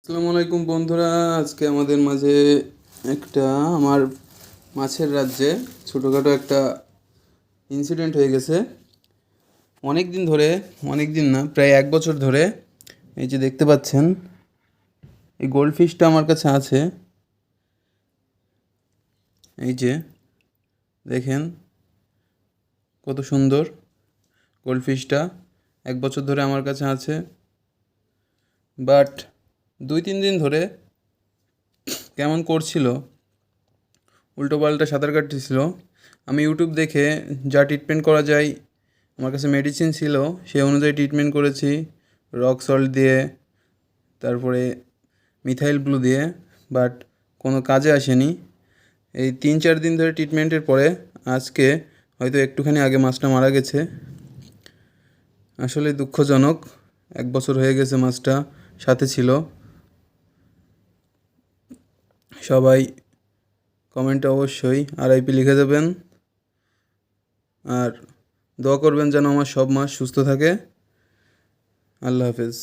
আসসালামু আলাইকুম বন্ধুরা, আজকে আমাদের মাঝে একটা আমার মাছের রাজ্যে ছোটোখাটো একটা ইনসিডেন্ট হয়ে গেছে। অনেক দিন ধরে, অনেক দিন না, প্রায় 1 বছর ধরে এই যে দেখতে পাচ্ছেন, এই গোল্ড ফিশটা আমার কাছে আছে। এই যে দেখেন কত সুন্দর গোল্ড ফিশটা 1 বছর ধরে আমার কাছে আছে। বাট 2-3 দিন ধরে কেমন করছিল, উল্টোপাল্টা সাঁতার কাটতেছিল। আমি ইউটিউব দেখে যা ট্রিটমেন্ট করা যায়, আমার কাছে মেডিসিন ছিল, সেই অনুযায়ী ট্রিটমেন্ট করেছি। রক সল্ট দিয়ে, তারপরে মিথাইল ব্লু দিয়ে, বাট কোনো কাজে আসেনি। এই 3-4 দিন ধরে ট্রিটমেন্টের পরে আজকে হয়তো একটুখানি আগে মাছটা মারা গেছে। আসলে দুঃখজনক, 1 বছর হয়ে গেছে মাছটা সাথে ছিল। সবাই কমেন্টে অবশ্যই RIP লিখে দেবেন, আর দোয়া করবেন যেন আমার সব মাছ সুস্থ থাকে। আল্লাহ হাফেজ।